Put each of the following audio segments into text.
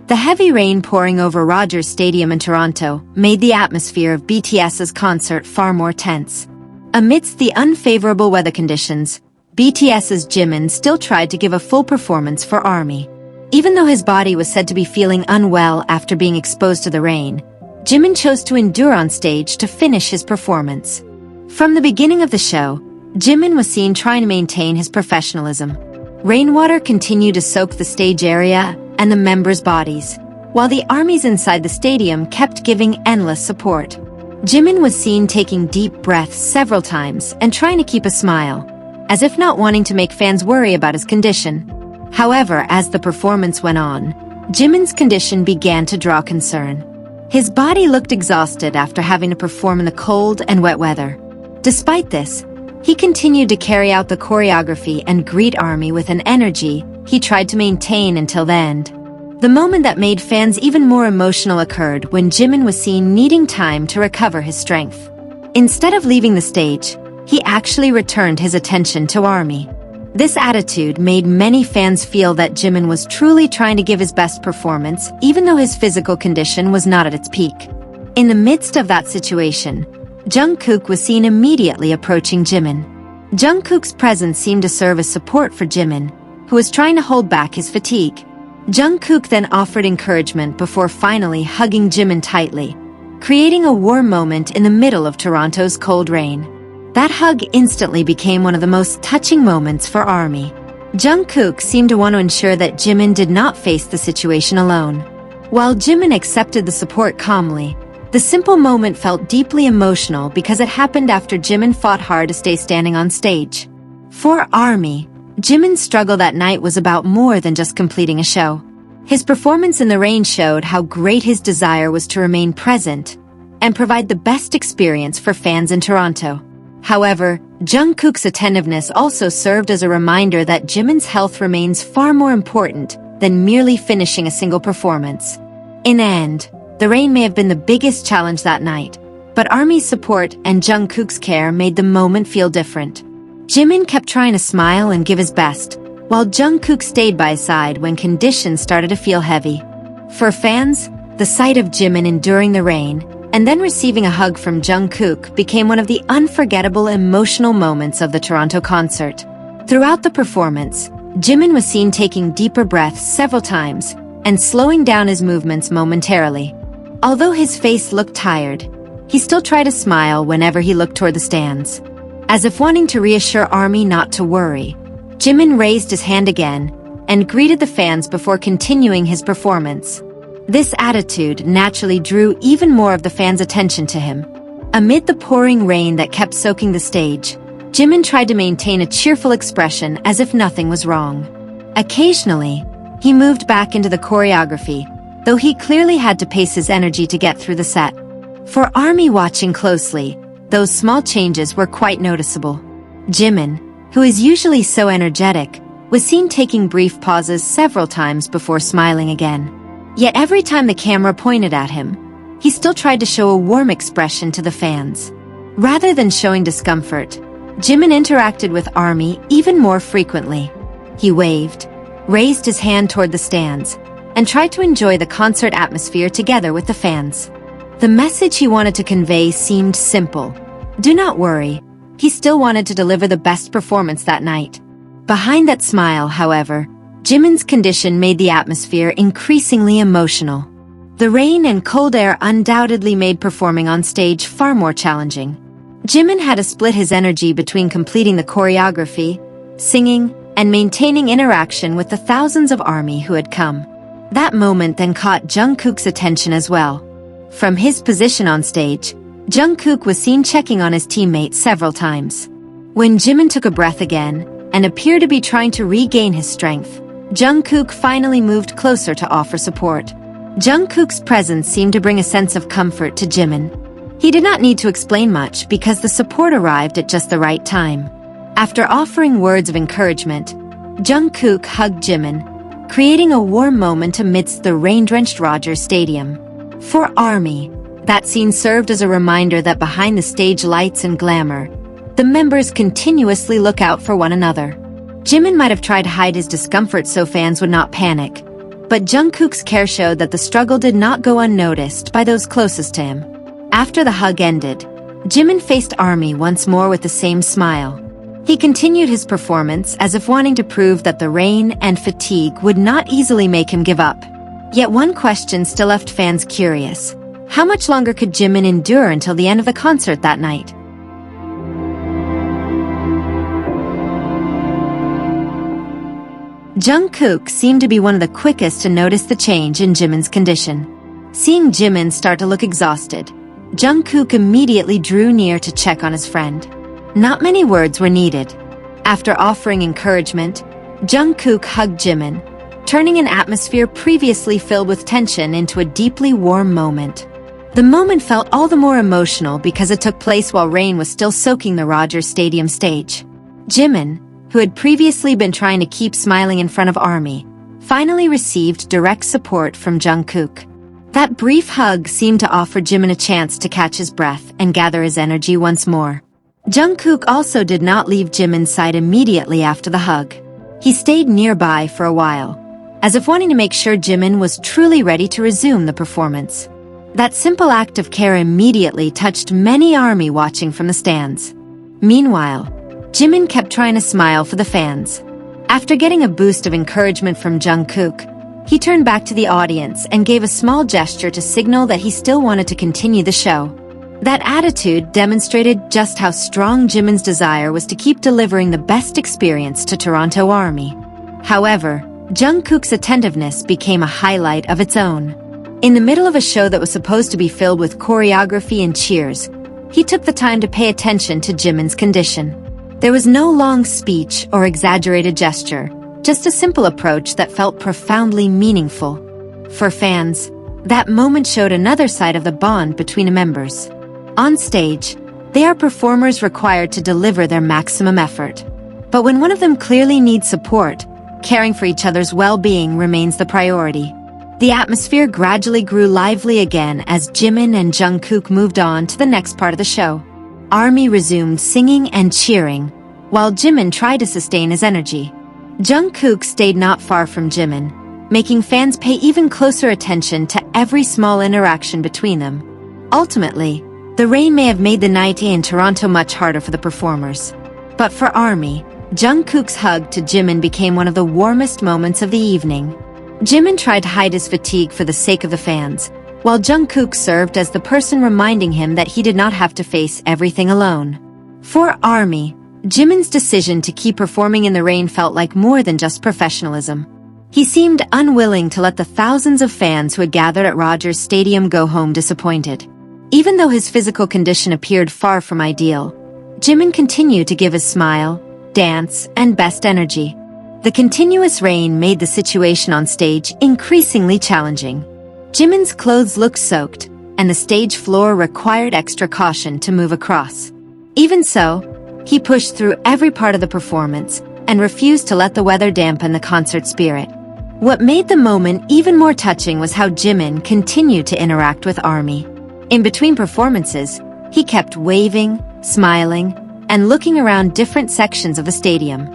The heavy rain pouring over Rogers Stadium in Toronto made the atmosphere of BTS's concert far more tense. Amidst the unfavorable weather conditions, BTS's Jimin still tried to give a full performance for ARMY. Even though his body was said to be feeling unwell after being exposed to the rain, Jimin chose to endure on stage to finish his performance. From the beginning of the show, Jimin was seen trying to maintain his professionalism. Rainwater continued to soak the stage area and the members' bodies, while the armies inside the stadium kept giving endless support. Jimin was seen taking deep breaths several times and trying to keep a smile, as if not wanting to make fans worry about his condition. However, as the performance went on, Jimin's condition began to draw concern. His body looked exhausted after having to perform in the cold and wet weather. Despite this, he continued to carry out the choreography and greet ARMY with an energy he tried to maintain until the end. The moment that made fans even more emotional occurred when Jimin was seen needing time to recover his strength. Instead of leaving the stage, he actually returned his attention to ARMY. This attitude made many fans feel that Jimin was truly trying to give his best performance, even though his physical condition was not at its peak. In the midst of that situation, Jungkook was seen immediately approaching Jimin. Jungkook's presence seemed to serve as support for Jimin, who was trying to hold back his fatigue. Jungkook then offered encouragement before finally hugging Jimin tightly, creating a warm moment in the middle of Toronto's cold rain. That hug instantly became one of the most touching moments for ARMY. Jungkook seemed to want to ensure that Jimin did not face the situation alone. While Jimin accepted the support calmly, the simple moment felt deeply emotional because it happened after Jimin fought hard to stay standing on stage. For ARMY, Jimin's struggle that night was about more than just completing a show. His performance in the rain showed how great his desire was to remain present and provide the best experience for fans in Toronto. However, Jungkook's attentiveness also served as a reminder that Jimin's health remains far more important than merely finishing a single performance. In the end, the rain may have been the biggest challenge that night, but ARMY's support and Jungkook's care made the moment feel different. Jimin kept trying to smile and give his best, while Jungkook stayed by his side when conditions started to feel heavy. For fans, the sight of Jimin enduring the rain and then receiving a hug from Jungkook became one of the unforgettable emotional moments of the Toronto concert. Throughout the performance, Jimin was seen taking deeper breaths several times and slowing down his movements momentarily. Although his face looked tired, he still tried to smile whenever he looked toward the stands. As if wanting to reassure ARMY not to worry, Jimin raised his hand again and greeted the fans before continuing his performance. This attitude naturally drew even more of the fans' attention to him. Amid the pouring rain that kept soaking the stage, Jimin tried to maintain a cheerful expression as if nothing was wrong. Occasionally, he moved back into the choreography, though he clearly had to pace his energy to get through the set. For ARMY watching closely, those small changes were quite noticeable. Jimin, who is usually so energetic, was seen taking brief pauses several times before smiling again. Yet every time the camera pointed at him, he still tried to show a warm expression to the fans. Rather than showing discomfort, Jimin interacted with ARMY even more frequently. He waved, raised his hand toward the stands, and tried to enjoy the concert atmosphere together with the fans. The message he wanted to convey seemed simple. Do not worry, he still wanted to deliver the best performance that night. Behind that smile, however, Jimin's condition made the atmosphere increasingly emotional. The rain and cold air undoubtedly made performing on stage far more challenging. Jimin had to split his energy between completing the choreography, singing, and maintaining interaction with the thousands of ARMY who had come. That moment then caught Jungkook's attention as well. From his position on stage, Jungkook was seen checking on his teammates several times. When Jimin took a breath again and appeared to be trying to regain his strength, Jungkook finally moved closer to offer support. Jungkook's presence seemed to bring a sense of comfort to Jimin. He did not need to explain much because the support arrived at just the right time. After offering words of encouragement, Jungkook hugged Jimin, creating a warm moment amidst the rain-drenched Rogers Stadium. For ARMY, that scene served as a reminder that behind the stage lights and glamour, the members continuously look out for one another. Jimin might have tried to hide his discomfort so fans would not panic, But Jungkook's care showed that the struggle did not go unnoticed by those closest to him. After the hug ended, Jimin faced ARMY once more with the same smile. He continued his performance as if wanting to prove that the rain and fatigue would not easily make him give up. Yet one question still left fans curious. How much longer could Jimin endure until the end of the concert that night? Jungkook seemed to be one of the quickest to notice the change in Jimin's condition. Seeing Jimin start to look exhausted, Jungkook immediately drew near to check on his friend. Not many words were needed. After offering encouragement, Jungkook hugged Jimin, turning an atmosphere previously filled with tension into a deeply warm moment. The moment felt all the more emotional because it took place while rain was still soaking the Rogers Stadium stage. Jimin, who had previously been trying to keep smiling in front of ARMY, finally received direct support from Jungkook. That brief hug seemed to offer Jimin a chance to catch his breath and gather his energy once more. Jungkook also did not leave Jimin's side immediately after the hug. He stayed nearby for a while, as if wanting to make sure Jimin was truly ready to resume the performance. That simple act of care immediately touched many ARMY watching from the stands. Meanwhile, Jimin kept trying to smile for the fans. After getting a boost of encouragement from Jungkook, he turned back to the audience and gave a small gesture to signal that he still wanted to continue the show. That attitude demonstrated just how strong Jimin's desire was to keep delivering the best experience to Toronto ARMY. However, Jungkook's attentiveness became a highlight of its own. In the middle of a show that was supposed to be filled with choreography and cheers, he took the time to pay attention to Jimin's condition. There was no long speech or exaggerated gesture, just a simple approach that felt profoundly meaningful. For fans, that moment showed another side of the bond between the members. On stage, they are performers required to deliver their maximum effort. But when one of them clearly needs support, caring for each other's well-being remains the priority. The atmosphere gradually grew lively again as Jimin and Jungkook moved on to the next part of the show. ARMY resumed singing and cheering, while Jimin tried to sustain his energy. Jungkook stayed not far from Jimin, making fans pay even closer attention to every small interaction between them. Ultimately, the rain may have made the night in Toronto much harder for the performers. But for ARMY, Jungkook's hug to Jimin became one of the warmest moments of the evening. Jimin tried to hide his fatigue for the sake of the fans, while Jungkook served as the person reminding him that he did not have to face everything alone. For ARMY, Jimin's decision to keep performing in the rain felt like more than just professionalism. He seemed unwilling to let the thousands of fans who had gathered at Rogers Stadium go home disappointed. Even though his physical condition appeared far from ideal, Jimin continued to give his smile, dance, and best energy. The continuous rain made the situation on stage increasingly challenging. Jimin's clothes looked soaked, and the stage floor required extra caution to move across. Even so, he pushed through every part of the performance and refused to let the weather dampen the concert spirit. What made the moment even more touching was how Jimin continued to interact with ARMY. In between performances, he kept waving, smiling, and looking around different sections of the stadium.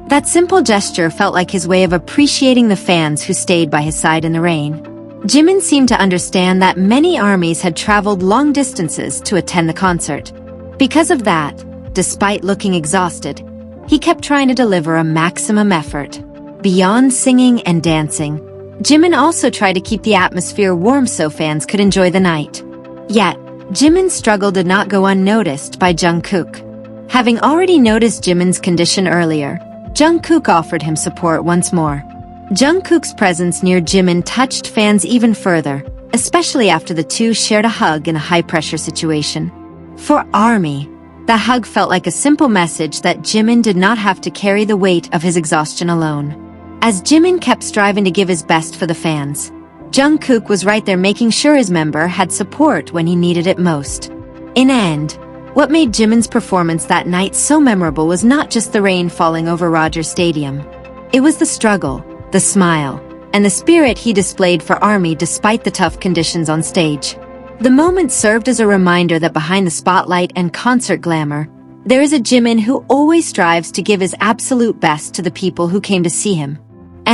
That simple gesture felt like his way of appreciating the fans who stayed by his side in the rain. Jimin seemed to understand that many ARMYs had traveled long distances to attend the concert. Because of that, despite looking exhausted, he kept trying to deliver a maximum effort. Beyond singing and dancing, Jimin also tried to keep the atmosphere warm so fans could enjoy the night. Yet, Jimin's struggle did not go unnoticed by Jungkook. Having already noticed Jimin's condition earlier, Jungkook offered him support once more. Jungkook's presence near Jimin touched fans even further, especially after the two shared a hug in a high-pressure situation. For ARMY, the hug felt like a simple message that Jimin did not have to carry the weight of his exhaustion alone. As Jimin kept striving to give his best for the fans, Jungkook was right there making sure his member had support when he needed it most. In the end, what made Jimin's performance that night so memorable was not just the rain falling over Rogers Stadium. It was the struggle, the smile, and the spirit he displayed for ARMY despite the tough conditions on stage. The moment served as a reminder that behind the spotlight and concert glamour, there is a Jimin who always strives to give his absolute best to the people who came to see him.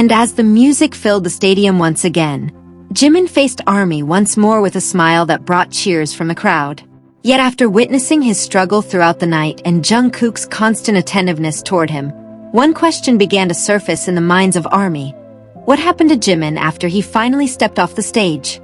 And as the music filled the stadium once again, Jimin faced ARMY once more with a smile that brought cheers from the crowd. Yet after witnessing his struggle throughout the night and Jungkook's constant attentiveness toward him, one question began to surface in the minds of ARMY. What happened to Jimin after he finally stepped off the stage?